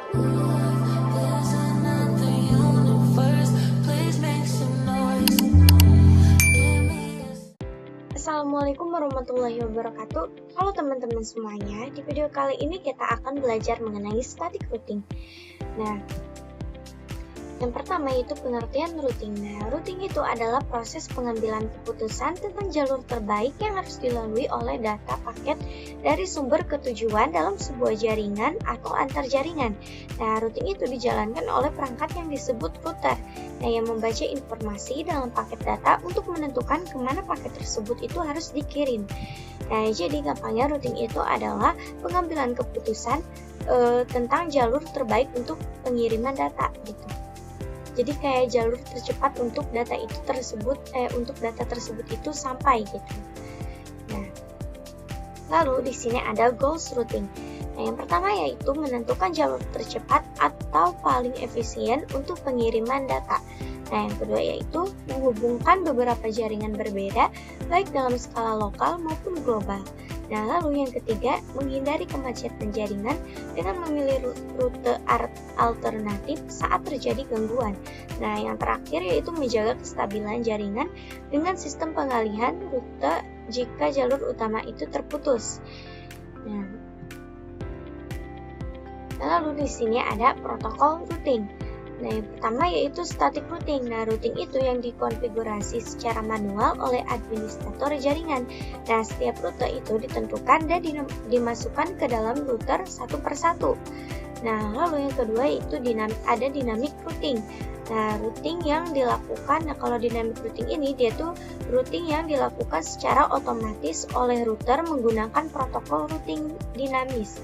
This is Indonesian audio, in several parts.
Assalamualaikum warahmatullahi wabarakatuh. Halo teman-teman semuanya. Di video kali ini kita akan belajar mengenai static routing. Nah, yang pertama yaitu pengertian routing. Nah, routing itu adalah proses pengambilan keputusan tentang jalur terbaik yang harus dilalui oleh data paket dari sumber ke tujuan dalam sebuah jaringan atau antar jaringan. Nah, routing itu dijalankan oleh perangkat yang disebut router. Nah, yang membaca informasi dalam paket data untuk menentukan kemana paket tersebut itu harus dikirim. Nah, jadi gampangnya routing itu adalah pengambilan keputusan tentang jalur terbaik untuk pengiriman data gitu. Jadi kayak jalur tercepat untuk data tersebut itu sampai gitu. Nah, lalu di sini ada goals routing. Nah, yang pertama yaitu menentukan jalur tercepat atau paling efisien untuk pengiriman data. Nah, yang kedua yaitu menghubungkan beberapa jaringan berbeda baik dalam skala lokal maupun global. Nah, lalu yang ketiga, menghindari kemacetan jaringan dengan memilih rute alternatif saat terjadi gangguan. Nah, yang terakhir yaitu menjaga kestabilan jaringan dengan sistem pengalihan rute jika jalur utama itu terputus. Nah, lalu di sini ada protokol routing. Nah, yang pertama yaitu static routing. Nah, routing itu yang dikonfigurasi secara manual oleh administrator jaringan. Nah, setiap rute itu ditentukan dan dimasukkan ke dalam router satu persatu. Nah, lalu yang kedua yaitu ada dynamic routing. Nah, kalau dynamic routing ini dia tuh routing yang dilakukan secara otomatis oleh router menggunakan protokol routing dinamis.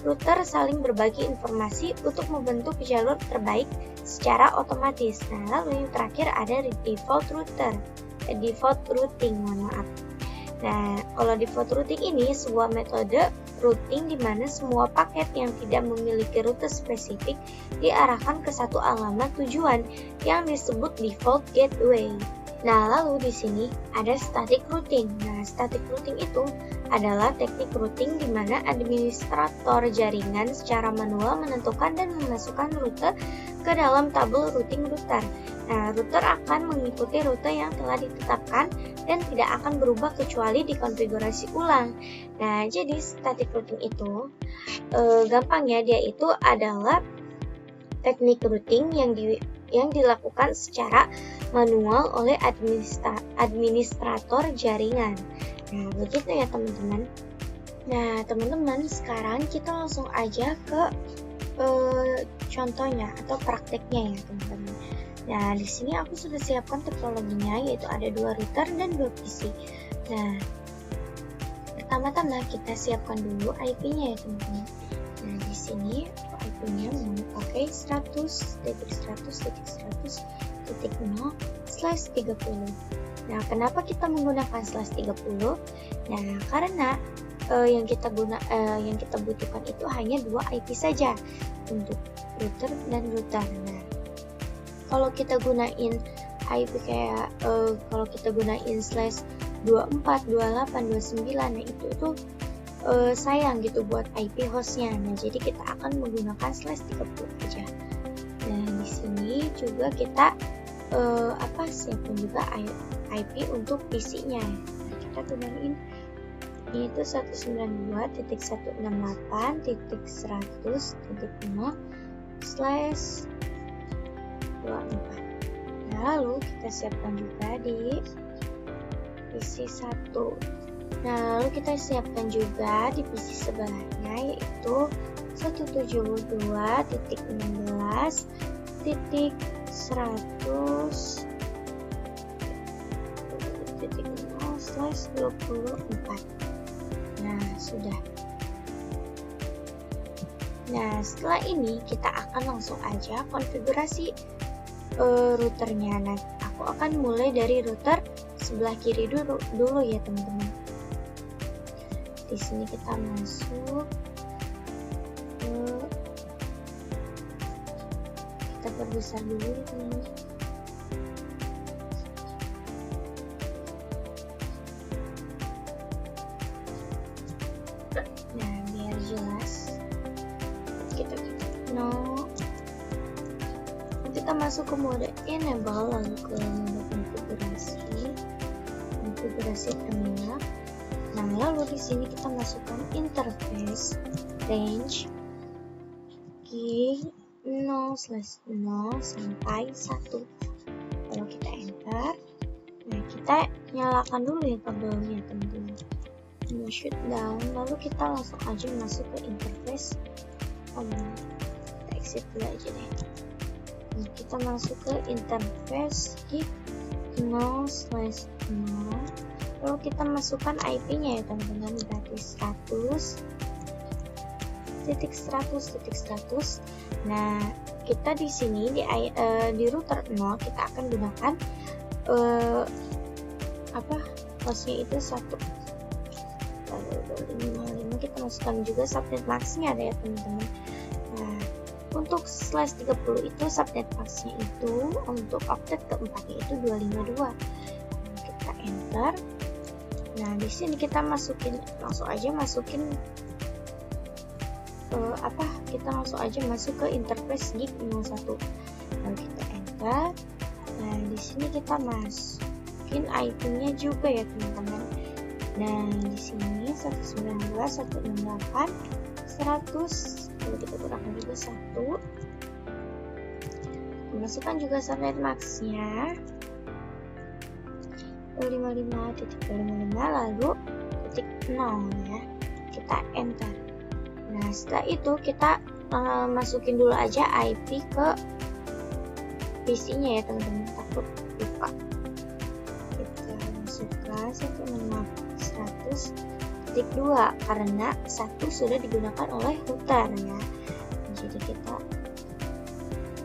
Router saling berbagi informasi untuk membentuk jalur terbaik secara otomatis. Nah, lalu yang terakhir ada default routing, Nah, kalau default routing ini sebuah metode routing di mana semua paket yang tidak memiliki rute spesifik diarahkan ke satu alamat tujuan yang disebut default gateway. Nah, lalu di sini ada static routing. Nah, static routing itu adalah teknik routing di mana administrator jaringan secara manual menentukan dan memasukkan rute ke dalam tabel routing router. Nah, router akan mengikuti rute yang telah ditetapkan dan tidak akan berubah kecuali dikonfigurasi ulang. Nah, jadi static routing itu gampangnya dia itu adalah teknik routing yang dilakukan secara manual oleh administrator jaringan. Nah, begitu ya teman-teman. Nah, teman-teman, sekarang kita langsung aja ke contohnya atau prakteknya ya teman-teman. Nah, di sini aku sudah siapkan topologinya, yaitu ada 2 router dan 2 PC. Nah, pertama-tama kita siapkan dulu IP-nya ya teman-teman. Nah, di sini IP-nya memakai 100.100.100.0/30. Nah, kenapa kita menggunakan /30? Nah, karena yang kita butuhkan itu hanya 2 IP saja untuk router dan router. Nah, kalau kita gunain IP kayak kalau kita gunain /24, 28, 29, nah itu tuh sayang gitu buat IP hostnya. Nah, jadi kita akan menggunakan /30 aja. Nah, di sini juga kita siapkan juga IP untuk PC-nya. Nah, kita gunain ini tuh 192.168.0/24. Nah, lalu kita siapkan juga di PC 1. Nah, lalu kita siapkan juga di PC sebelahnya yaitu 172.168.0/24. Nah, sudah. Nah, setelah ini kita akan langsung aja konfigurasi routernya. Nah, aku akan mulai dari router sebelah kiri dulu ya teman-teman. Di sini kita masuk kita perbesar dulu ya teman-teman. Nah, biar jelas kita no. Kita masuk ke mode enable, lalu ke mode konfigurasi terminal. Nah, lalu di sini kita masukkan interface range gig 0/0 sampai 1. Lalu kita enter. Nah, kita nyalakan dulu ya kabelnya, teman-teman. Ini shutdown, lalu kita langsung aja masuk ke interface. Kita exit dulu aja deh. Nah, kita masuk ke interface gig 0/0. Lalu kita masukkan IP-nya ya teman-teman, berarti 100.100.100. Nah, kita di sini di router 0 kita akan gunakan hostnya itu 1. Lalu 255 kita masukkan juga subnet max-nya ya teman-teman. Nah, untuk /30 itu subnet max-nya itu untuk oktet keempatnya itu 252. Nah, kita enter. Nah, di sini kita langsung aja masukin ke interface gig 01. Lalu kita enter. Nah, di sini kita masukin IP-nya juga ya teman-teman. Nah, di sini 192.168.100. Lalu kita gunakan juga 1. Masukkan juga subnet max-nya 255.255 lalu .0 ya. Kita enter. Nah, setelah itu kita masukin dulu aja IP ke PC-nya ya teman-teman, takut lupa. Kita masukkan 1.100.2 karena 1 sudah digunakan oleh router ya. Jadi kita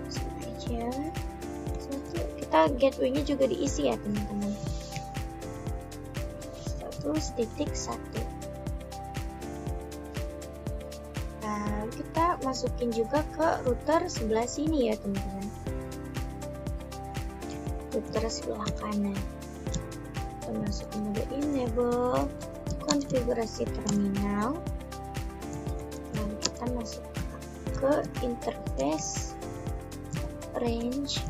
masuk aja 1. Kita gateway-nya juga diisi ya teman-teman. 100.1. Nah, kita masukin juga ke router sebelah sini ya teman-teman, router sebelah kanan. Kita masuk ke mode enable, konfigurasi terminal. Lalu kita masuk ke interface range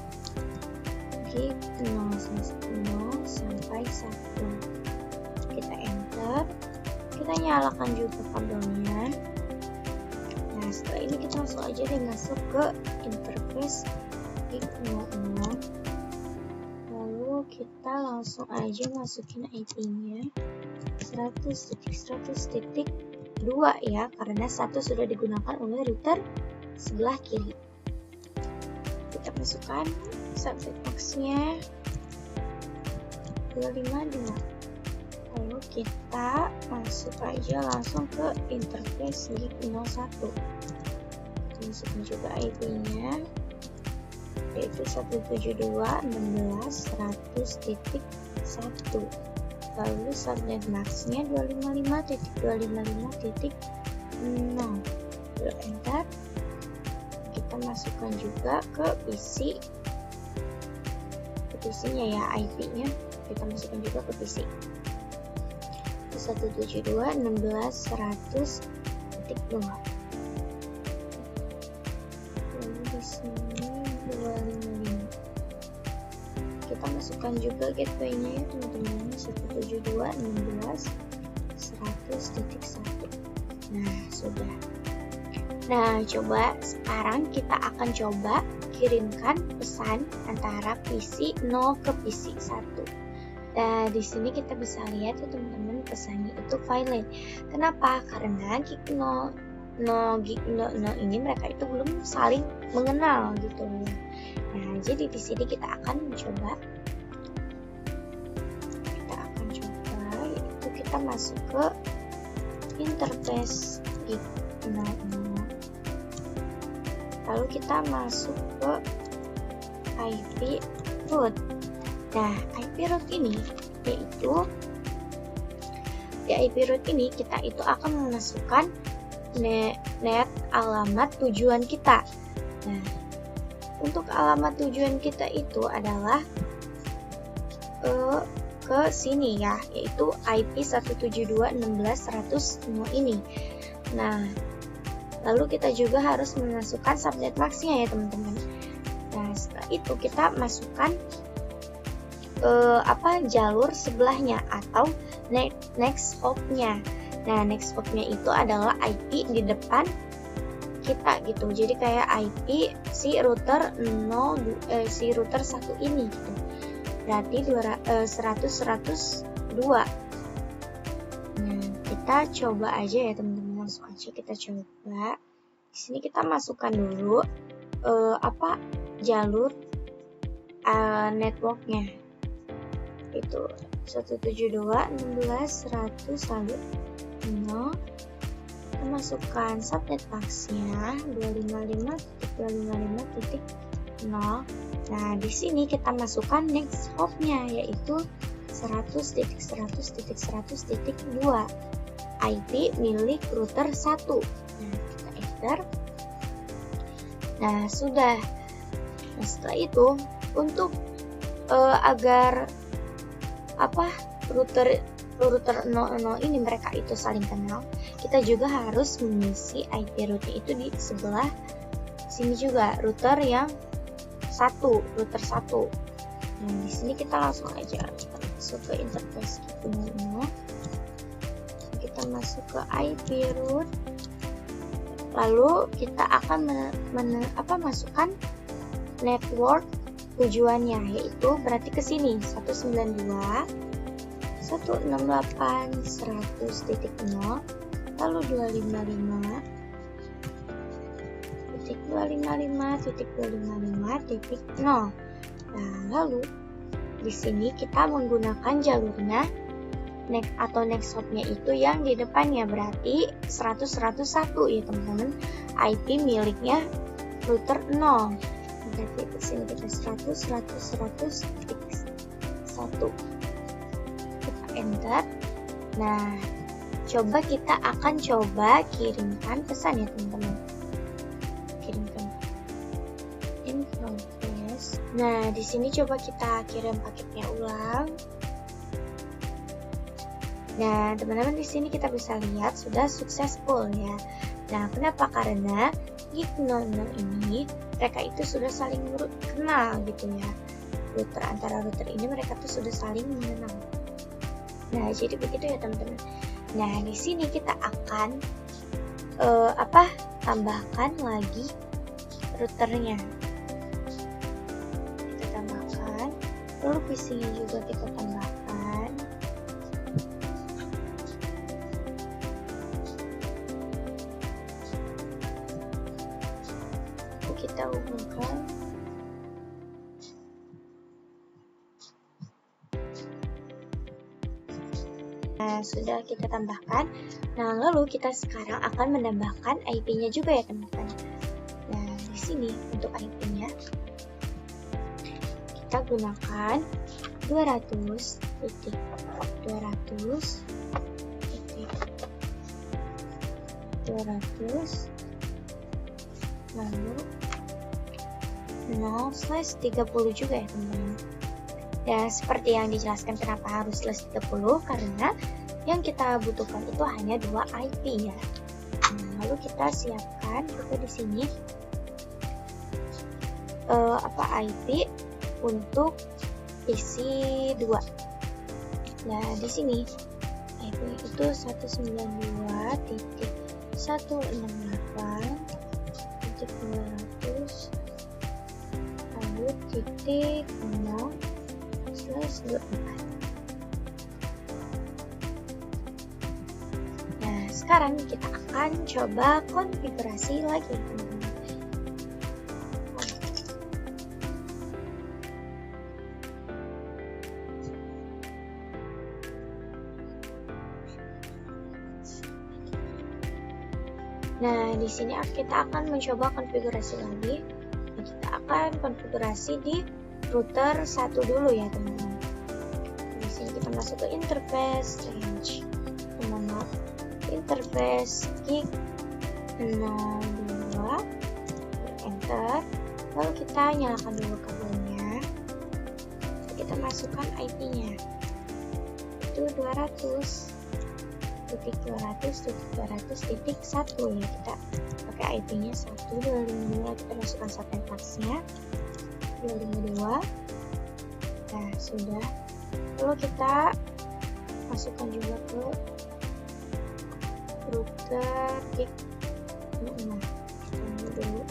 gig 0/0 sampai 1. Kita enter. Kita nyalakan juga kabelnya. Nah, setelah ini kita langsung aja deh masuk ke interface gig 00. Lalu kita langsung aja masukin IP-nya 100.100.2 ya, karena 1 sudah digunakan oleh router sebelah kiri. Kita masukkan subnet max-nya 252. Lalu kita masuk aja langsung ke interface gig 01. Kita masukkan juga IP-nya yaitu 172.16.100.1. Lalu subnet max-nya 255.255.0. Lalu enter. Kita masukkan juga ke PC-nya ya, IP-nya kita masukkan juga ke PC. 172.16.100.2. Lalu di sini 255. Kita masukkan juga gateway-nya ya teman-teman, 172.16.100.1. Nah, sudah. Nah, coba sekarang kita akan coba kirimkan pesan antara PC 0 ke PC 1. Nah, di sini kita bisa lihat ya teman-teman, pesannya itu violent. Kenapa? Karena gig 0 ini mereka itu belum saling mengenal gitu ya. Nah, jadi di sini kita akan mencoba. Yaitu kita masuk ke interface gig 00. Lalu kita masuk ke IP root. Nah, IP root ini yaitu di IP root ini kita itu akan memasukkan net alamat tujuan kita. Nah, untuk alamat tujuan kita itu adalah ke sini ya, yaitu IP 172.16.100 ini. Nah, Lalu kita juga harus memasukkan subnet max-nya ya teman-teman. Nah, setelah itu kita masukkan jalur sebelahnya atau next hop-nya. Nah, next hop-nya itu adalah IP di depan kita gitu. Jadi kayak IP si router 1 ini gitu. Berarti 100 102. Nah, kita coba aja ya teman-teman, langsung aja kita coba. Di sini kita masukkan dulu jalur networknya. Itu 172.16.100 lalu 0. Kita masukkan subnet max-nya 255.255.0. Nah, di sini kita masukkan next hop-nya yaitu 100.100.100.2 IP milik router 1. Nah, kita enter. Nah, sudah. Nah, setelah itu untuk agar router 00 ini mereka itu saling kenal, kita juga harus mengisi IP router itu di sebelah sini juga, router 1. Nah, di sini kita langsung aja masuk ke interface gitu. Kita masuk ke IP root. Lalu kita akan masukkan network tujuannya, yaitu berarti ke sini 192.168.100.0 lalu 255.255.255.0. Nah, lalu di sini kita menggunakan jalurnya next hop-nya itu yang di depannya, berarti 100.101 ya teman-teman, IP miliknya router 0. Berarti di sini kita 100.100.100.1. Kita enter. Nah, kita akan coba kirimkan pesan ya teman-teman. Kirimkan in progress. Nah, di sini coba kita kirim paketnya ulang. Nah, teman-teman, di sini kita bisa lihat sudah successful ya. Nah, kenapa? Karena Geek 00 ini mereka itu sudah saling kenal gitu ya. Antara router ini mereka tuh sudah saling mengenal. Nah, jadi begitu ya teman-teman. Nah, di sini kita akan tambahkan lagi routernya. Kita tambahkan, lalu PC-nya juga kita tambahkan. Kita hubungkan. Nah, sudah kita tambahkan. Nah, lalu kita sekarang akan menambahkan IP-nya juga ya teman-teman. Nah, di sini untuk IP-nya kita gunakan 200 lalu 0/30 juga ya teman-teman. Ya, seperti yang dijelaskan kenapa harus /30, karena yang kita butuhkan itu hanya 2 IP ya. Nah, lalu kita siapkan juga di sini IP untuk PC 2. Nah, di sini IP itu 192.168.200 lalu titik 0/24. Nah, sekarang kita akan coba konfigurasi lagi teman-teman. Nah, di sini kita akan mencoba konfigurasi lagi. Kita akan konfigurasi di router 1 dulu ya teman-teman. Di sini kita masuk ke interface range, interface Geek 02, enter. Lalu kita nyalakan dulu kabelnya. Kita masukkan IP-nya itu 200. 192.200.200.1 ya, kita pakai IP-nya 1.252, kita masukkan subnet mask-nya 252. Nah, sudah. Lalu kita masukkan juga ke router gig 6. Dulu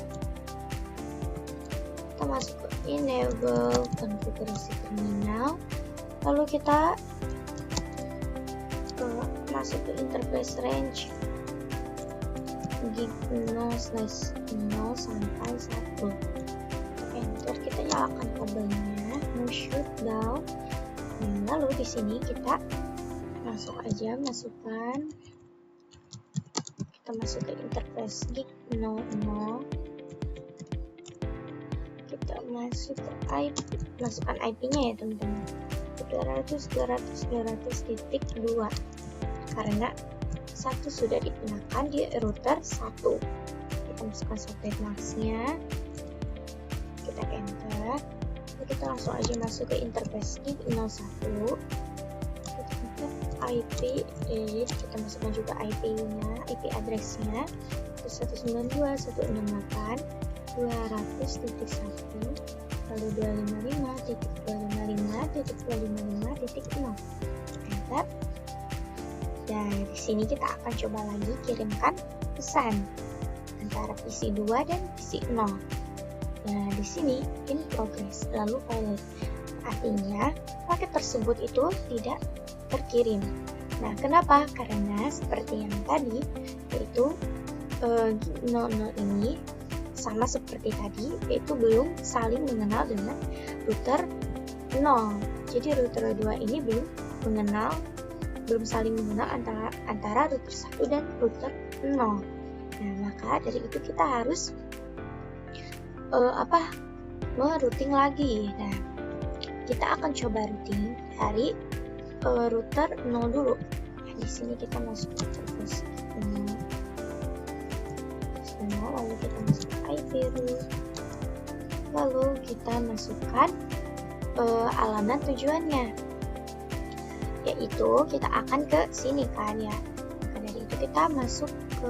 kita masuk ke enable konfigurasi terminal, lalu kita masuk ke interface range gig 0/0 sampai 1. Enter, kita nyalakan kabelnya, no shutdown. Nah, lalu di sini kita masukkan kita masuk ke interface gig 00, kita masuk ke IP, masukkan IP-nya ya teman-teman, 200.200.200.2 karena satu sudah digunakan di router 1. Kita masukkan subnet mask-nya, kita enter, lalu kita langsung aja masuk ke interface gig 01, kita enter IP edit, kita masukkan juga IP-nya, IP address-nya 192.168.200.1 lalu 255.255.255.0. Enter. Dan di sini kita akan coba lagi kirimkan pesan antara PC 2 dan PC 0. Nah, di sini in progress, lalu failed. Artinya paket tersebut itu tidak terkirim. Nah, kenapa? Karena seperti yang tadi, yaitu 00 ini sama seperti tadi, yaitu belum saling mengenal dengan router 0. Jadi router 2 ini belum saling mengenal antara router 1 dan router 0. Nah, maka dari itu kita harus merouting lagi. Nah, kita akan coba routing dari router 0 dulu. Nah, di sini kita masuk ke interface 0, lalu kita masuk ke IP root, lalu kita masukkan alamat tujuannya, yaitu kita akan ke sini kan ya. Maka dari itu kita masuk ke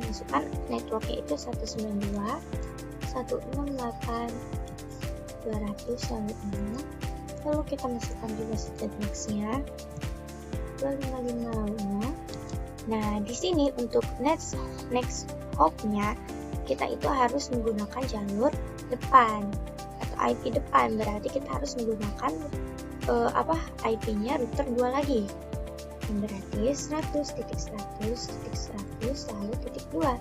masukkan networknya itu 192.168.200.6, lalu kita masukkan juga subnet mask-nya 255. Nah, di sini untuk next hop-nya kita itu harus menggunakan jalur depan atau IP depan, berarti kita harus menggunakan IP-nya router 2 lagi, yang berarti 100.100.100 lalu titik 2. Nah,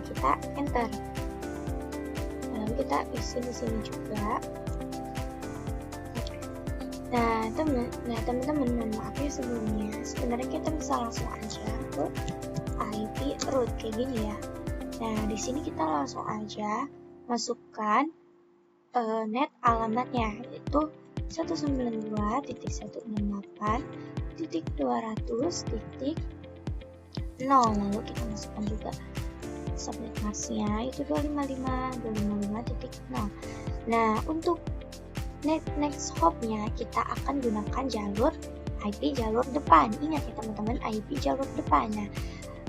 kita enter, lalu kita isi di sini juga. Nah teman-teman, mohon maaf ya sebelumnya, sebenarnya kita bisa langsung aja ke IP root kayak gini ya. Nah, di sini kita langsung aja masukkan net alamatnya, yaitu 192.168.200.0, lalu kita masukkan juga subnet mask-nya itu 255.255.0. Nah, untuk next hop-nya kita akan gunakan jalur IP jalur depan. Ingat ya teman-teman, IP jalur depan. Nah,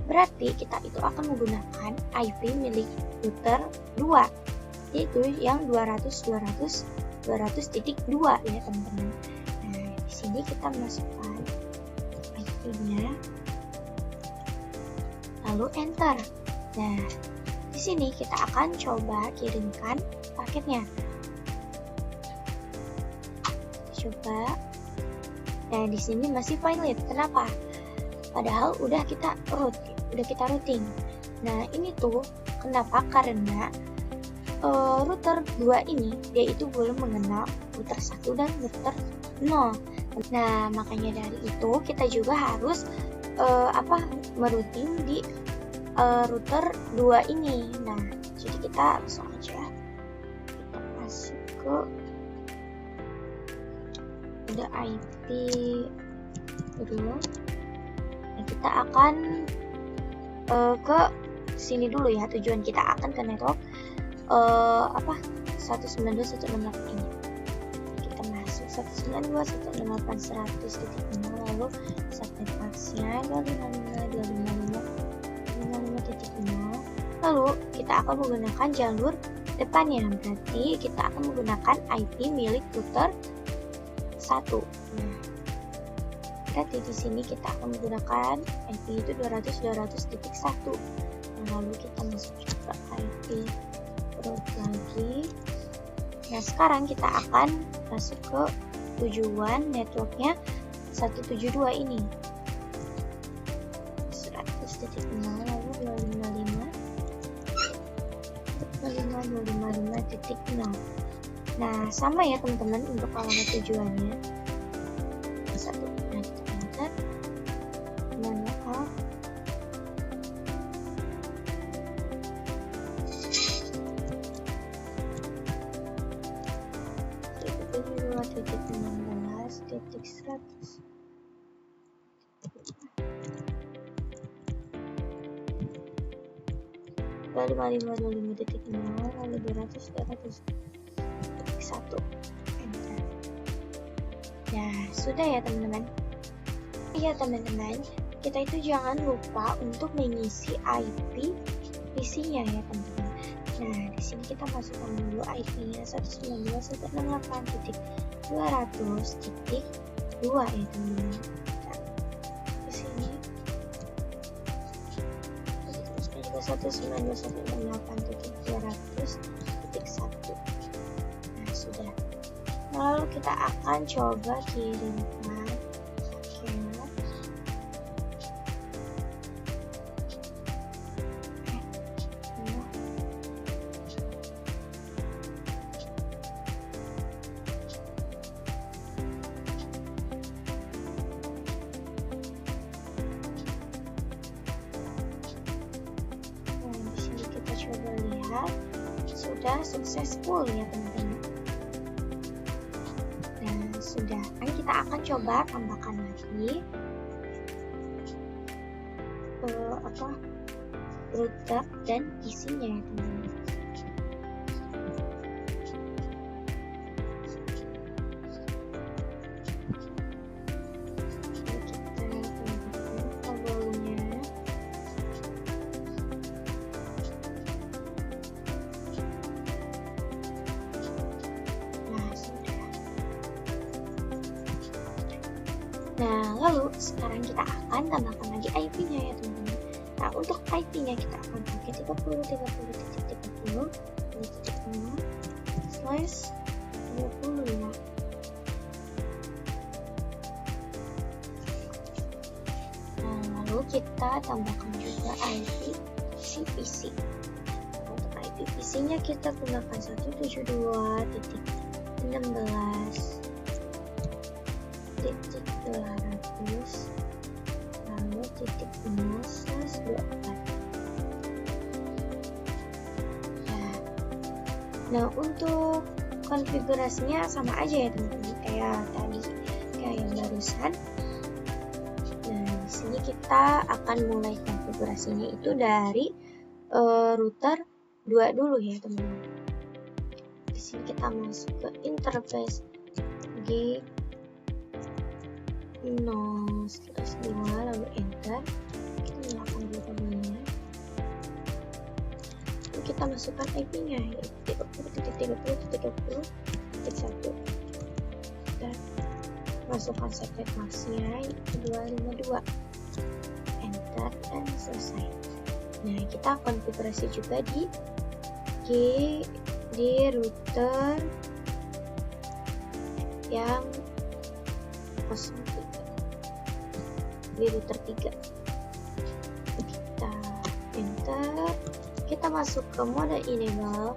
berarti kita itu akan menggunakan IP milik router 2, yaitu yang 200.200.200.2 ya teman-teman. Nah, di sini kita masukkan IP-nya, lalu enter. Nah, di sini kita akan coba kirimkan paketnya. Coba. Nah, di sini masih valid. Kenapa? Padahal udah kita routing. Nah, ini tuh kenapa? Karena router 2 ini dia itu belum mengenal router 1 dan router 0. Nah, makanya dari itu kita juga harus merouting di router 2 ini. Nah, jadi kita langsung aja kita masuk ke ada IP dulu. Nah, kita akan ke sini dulu ya. Tujuan kita akan ke network 192.168 ini. Kita masuk 192.168.100.0, lalu subnet max-nya 255.255.255.0. Lalu kita akan menggunakan jalur depannya, berarti kita akan menggunakan IP milik router 1. Nah, berarti di sini kita akan menggunakan IP itu 200.200.1. Nah, lalu kita masuk juga IP root lagi. Nah, sekarang kita akan masuk ke tujuan networknya 172 ini. 100.0 lalu 255.255.0. Nah, sama ya teman-teman untuk alamat tujuannya. Satu. Nah, kita enter. Mana off. Titik 16.100. Lalu 5525.0 lalu 200.100.1. Enter. Nah, sudah ya teman-teman. Ya teman-teman, kita itu jangan lupa untuk mengisi IP PC-nya ya teman-teman. Nah, di sini kita masukkan dulu IP-nya 192.168.200.2 ya teman-teman. Nah, di sini 192.168.200.1. Nah, sudah. Lalu kita akan coba kirimkan paket. Coba lihat, sudah successful ya teman-teman. Dan sudah, kita akan coba tambahkan lagi router dan isinya ya teman-teman. Nah, lalu sekarang kita akan tambahkan lagi IP-nya ya teman-teman. Nah, untuk IP-nya kita akan pakai 30.30.30.0/20 ya. Nah, lalu kita tambahkan juga IP PC. Untuk IP PC-nya kita gunakan 172.16.200 lalu titik 0/24. Nah, untuk konfigurasinya sama aja ya teman-teman, kayak tadi, kayak yang barusan. Nah, di sini kita akan mulai konfigurasinya itu dari router 2 dulu ya teman-teman. Di sini kita masuk ke interface G 0/2 lalu enter. Kita nyalakan dulu kabelnya. Lalu kita masukkan IP-nya yaitu 30.30.30.1 dan masukkan subnet max-nya yaitu 252. Enter dan selesai. Nah, kita konfigurasi juga di router yang 03 di router 3. Kita enter, kita masuk ke mode enable,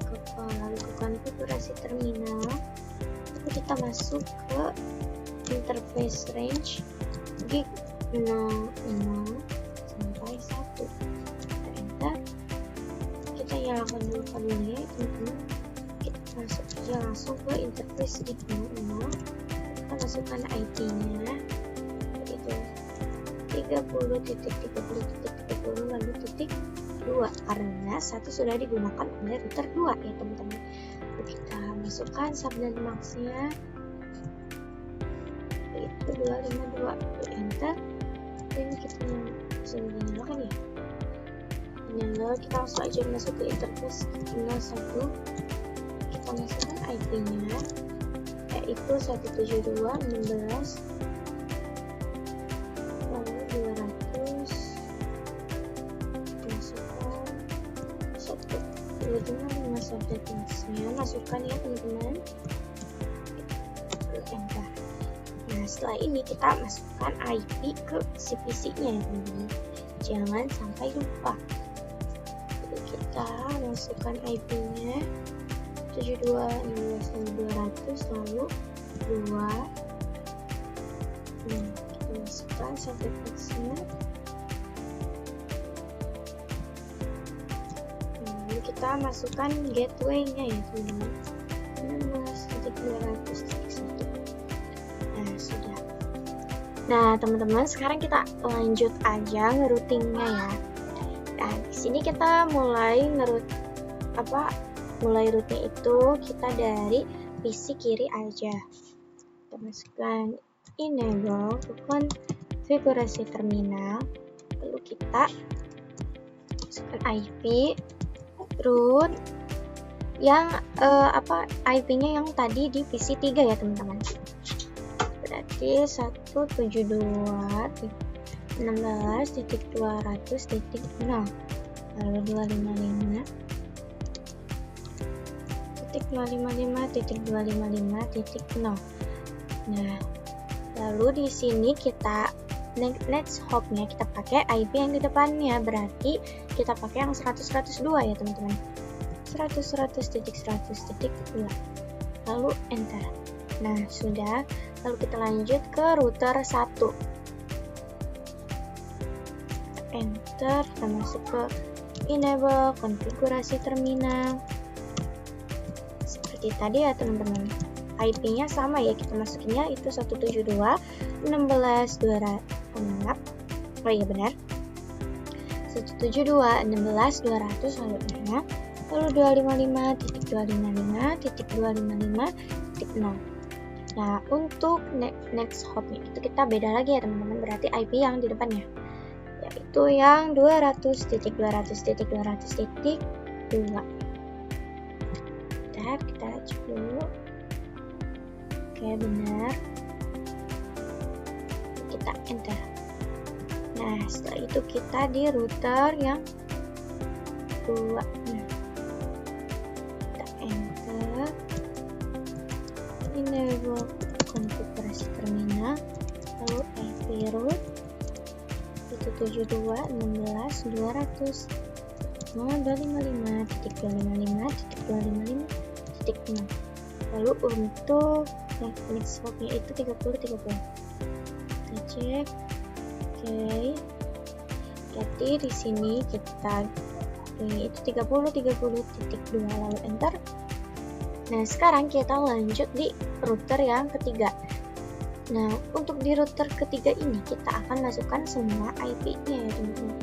lalu ke konfigurasi terminal, lalu kita masuk ke interface range gig 00 sampai 1. Kita enter, kita nyalakan dulu kabelnya teman-teman. Kita masuk aja langsung ke interface gig 00. Kita masukkan IP-nya yaitu 30.30.30 lalu titik 2 karena satu sudah digunakan oleh router 2 ya teman-teman. Lalu kita masukkan subnet max-nya 252, enter. Dan kita bisa menyalakan ya. Nyala, kita langsung aja masuk ke interface 01. Kita masukkan IP-nya, yaitu 172.16 lalu 200, masukkan 125 subnetnya, masukkan ya teman-teman, enter. Nah, setelah ini kita masukkan IP ke si PC-nya ya teman-teman, jangan sampai lupa. Jadi kita masukkan IP-nya 72.16.200 lalu 2. Kita masukkan subnetnya. Lalu kita masukkan gateway-nya ya teman-teman, 16.200.1. Nah, sudah. Nah, teman-teman, sekarang kita lanjut aja ngeroutingnya ya. Nah, di sini kita mulai routing itu kita dari PC kiri aja. Kita masukkan enable konfigurasi terminal, lalu kita masukkan IP root yang IP-nya yang tadi di PC 3 ya teman-teman. Berarti 172.16.200.0 lalu 255.255.0. Nah, lalu di sini kita next hop-nya kita pakai IP yang di depannya, berarti kita pakai yang 100.102 ya teman-teman. 100.100.100.2 lalu enter. Nah, sudah. Lalu kita lanjut ke router 1. Enter, kita masuk ke enable konfigurasi terminal. Seperti tadi ya teman-teman. IP-nya sama ya, kita masukinnya itu 172.16.200. Oh iya benar. 172.16.200 lalu 255.255.255.0. Nah, untuk next hop-nya itu kita beda lagi ya teman-teman, berarti IP yang di depannya, yaitu yang 200.200.200.2. Kita cek dulu. Oke, benar. Kita enter. Nah, setelah itu kita di router yang 2. Nah, kita enter. Enable konfigurasi terminal, lalu IP root 172.16.200 255.255.255.0. lalu untuk yang next hop-nya itu 30. Kita cek. Oke. Jadi di sini kita ini itu 30.30.2 lalu enter. Nah, sekarang kita lanjut di router yang ketiga. Nah, untuk di router ketiga ini kita akan masukkan semua IP-nya ya teman-teman.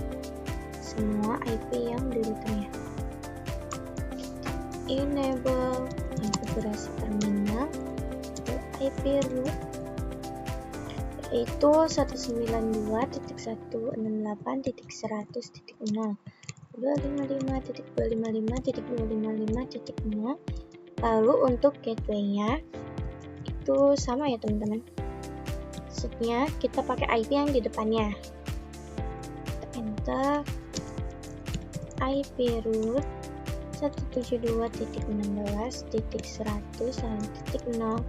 Semua IP yang di routernya. Enable konfigurasi terminal IP root yaitu 192.168.100.0 255.255.255.0. Lalu untuk gateway-nya itu sama ya teman-teman. Maksudnya kita pakai IP yang di depannya. Kita enter IP root 172.16.100.0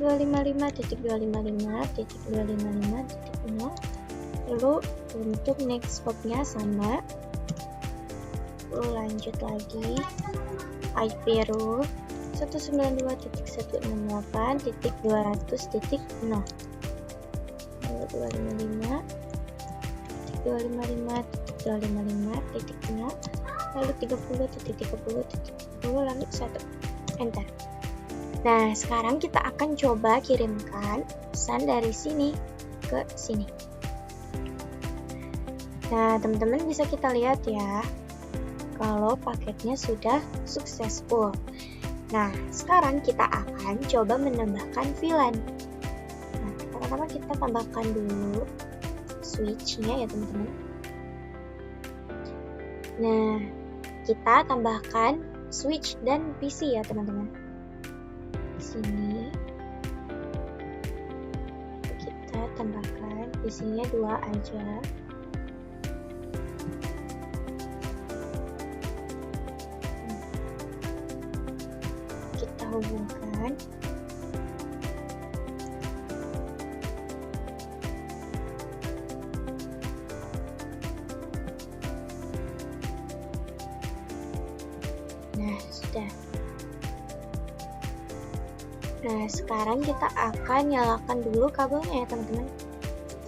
255.255.255.0. Lalu untuk next hop-nya sama. Lalu lanjut lagi IP root 192.168.200.0 lalu 255.255.255.0 lalu 30.30.10 lalu 1 enter. Nah, sekarang kita akan coba kirimkan pesan dari sini ke sini. Nah, teman-teman bisa kita lihat ya kalau paketnya sudah successful. Nah, sekarang kita akan coba menambahkan VLAN. Nah, kita pertama kita tambahkan dulu switch-nya ya teman-teman. Nah, kita tambahkan switch dan PC ya teman-teman. Di sini kita tambahkan PC-nya 2 aja. Kita hubungkan. Nah, sudah. Nah, sekarang kita akan nyalakan dulu kabelnya ya teman-teman.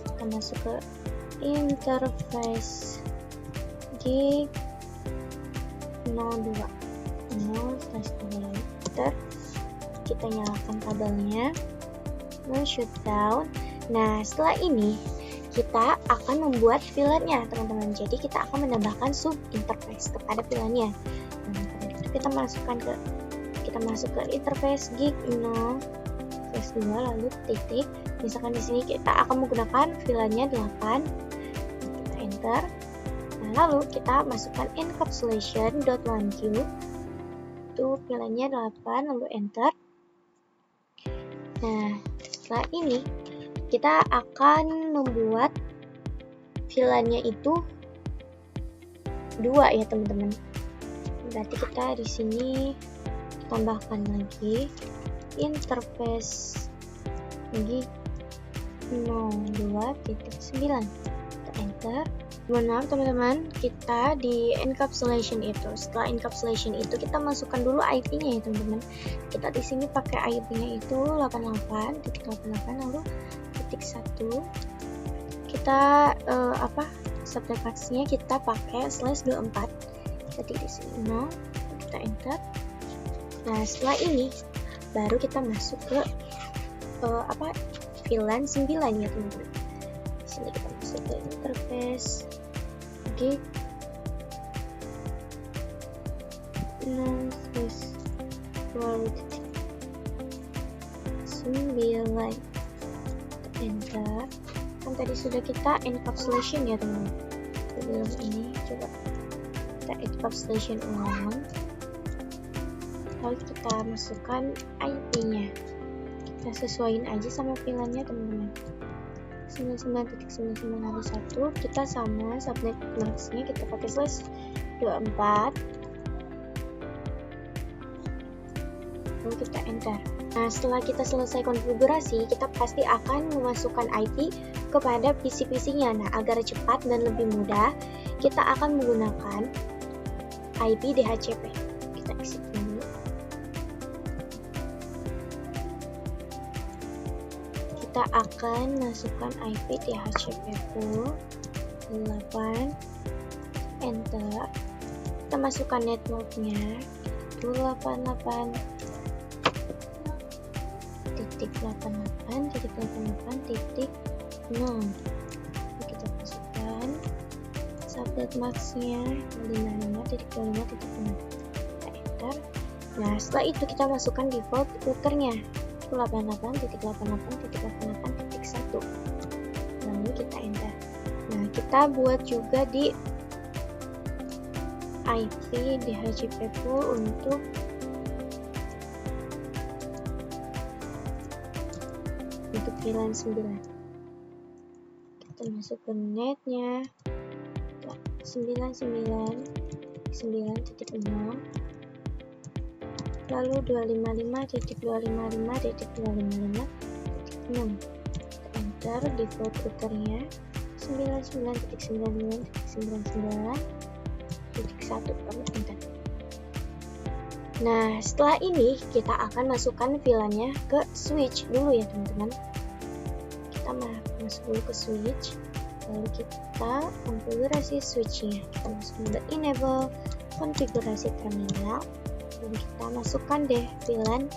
Kita masuk ke interface gig 02 0/2. Kita nyalakan kabelnya, shutdown. Nah, setelah ini kita akan membuat VLAN-nya teman-teman. Jadi kita akan menambahkan sub interface kepada VLAN-nya. Nah, kita masuk ke interface gig 0/2 lalu titik. Misalkan di sini kita akan menggunakan VLAN-nya 8. Kita enter. Nah, lalu kita masukkan encapsulation.1q. Itu VLAN-nya 8 lalu enter. Nah, setelah ini kita akan membuat VLAN-nya itu 2 ya teman-teman. Berarti kita di sini tambahkan lagi interface gig 02.9. Kita enter. Benar teman-teman, kita di encapsulation itu. Setelah encapsulation itu kita masukkan dulu IP-nya ya teman-teman. Kita di sini pakai IP-nya itu 88.88 lalu .1. Kita subnet max-nya kita pakai /24. Jadi di sini 0. Kita enter. Nah, setelah ini baru kita masuk ke VLAN 9 ya teman-teman. Di sini kita masuk ke interface gig 0/2.9. Enter. Kan tadi sudah kita encapsulation ya teman-teman. Sebelum ini coba kita encapsulation ulang. Lalu kita masukkan IP-nya. Kita sesuaiin aja sama VLAN-nya teman-teman. 99.99.1. Kita sama subnet max-nya kita pakai /24. Lalu kita enter. Nah, setelah kita selesai konfigurasi, kita pasti akan memasukkan IP kepada PC-PC-nya. Nah, agar cepat dan lebih mudah, kita akan menggunakan IP DHCP. Kita exit dulu. Kita akan masukkan IP DHCP full 8. Enter. Kita masukkan networknya itu 88.88.0. Kita masukkan subnet max-nya 55.25.6. Kita enter. Nah, setelah itu kita masukkan default routernya 88.88.88.1. Lalu kita enter. Nah, kita buat juga di IP DHCP full untuk VLAN 9. Kita masuk ke netnya 99.9.0 lalu 255.255.255.6. Enter default routernya 99.99.99.1. Lalu enter. Nah, setelah ini kita akan masukkan VLAN-nya ke switch dulu ya teman-teman. Kita masuk dulu ke switch, lalu kita konfigurasi switch-nya. Kita masuk ke enable konfigurasi terminal, lalu kita masukkan deh VLAN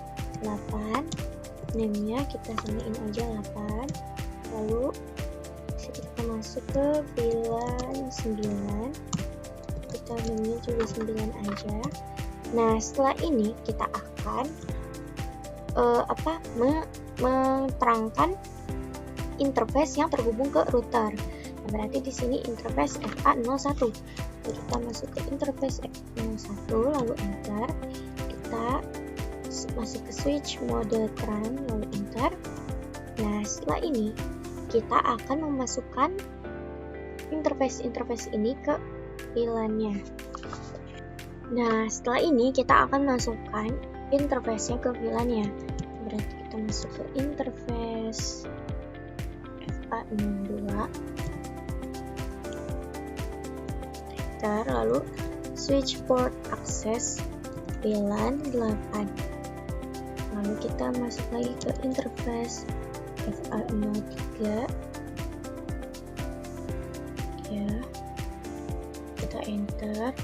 8, name-nya kita samain aja 8, lalu kita masuk ke VLAN 9, kita name-nya juga 9 aja. Nah, setelah ini kita akan menerangkan interface yang terhubung ke router. Nah, berarti di sini interface FA01. Jadi kita masuk ke interface FA01, lalu enter. Kita masuk ke switch mode tran, lalu enter. Nah, setelah ini kita akan memasukkan interface ini ke VLAN-nya. Nah, setelah ini kita akan masukkan interface-nya ke VLAN-nya. Berarti kita masuk ke interface FA02, lalu switch port access VLAN 8. Lalu kita masuk lagi ke interface FA03. Ya, kita enter.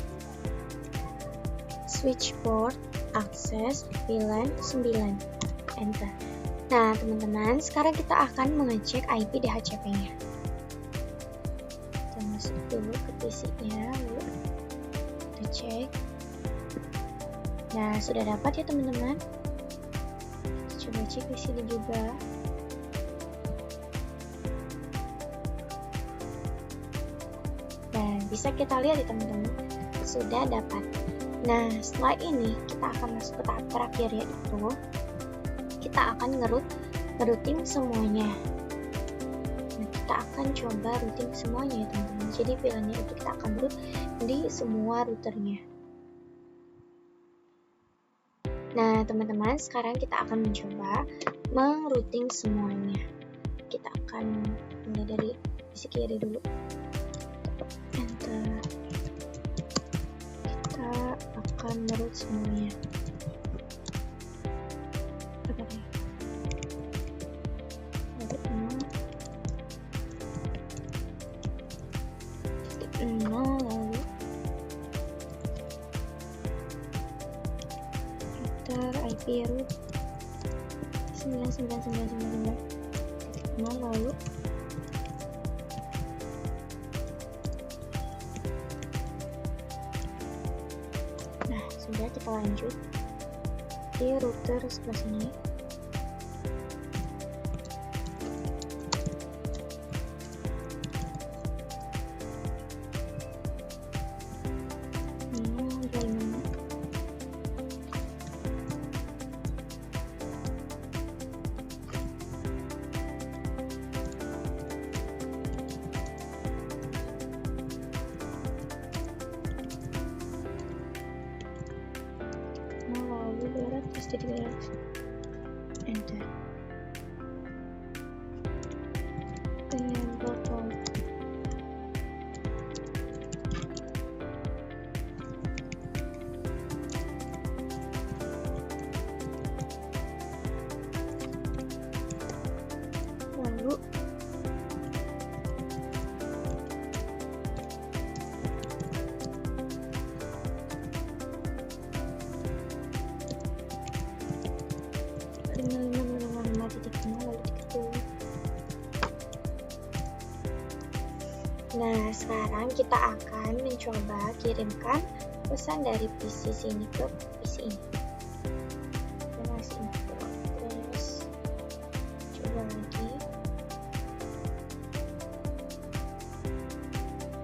Switch port access VLAN 9, enter. Nah, teman-teman, sekarang kita akan mengecek IP DHCP-nya. Kita masuk dulu ke PC-nya, lalu kita cek. Nah, sudah dapat ya teman-teman. Kita coba cek di sini juga. Dan bisa kita lihat ya teman-teman, sudah dapat. Nah, setelah ini kita akan masuk ke tahap terakhir, yaitu kita akan ngerouting semuanya. Nah, kita akan coba routing semuanya ya teman-teman. Jadi VLAN-nya itu kita akan root di semua routernya. Nah, teman-teman, sekarang kita akan mencoba meng-routing semuanya. Kita akan mulai dari sisi kiri dulu. Enter. Kita akan meroot semuanya. Lalu enter IP root 999999. Lalu sudah, kita lanjut di router sebelah sini. Jadi enter. Total. Lalu nah, sekarang kita akan mencoba kirimkan pesan dari PC sini ke PC ini. Kita masih terus coba lagi.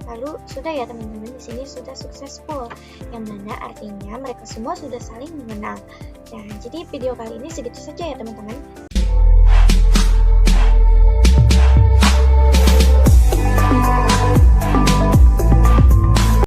Lalu sudah ya teman-teman, di sini sudah successful, yang mana artinya mereka semua sudah saling mengenal. Nah, jadi video kali ini segitu saja ya teman-teman.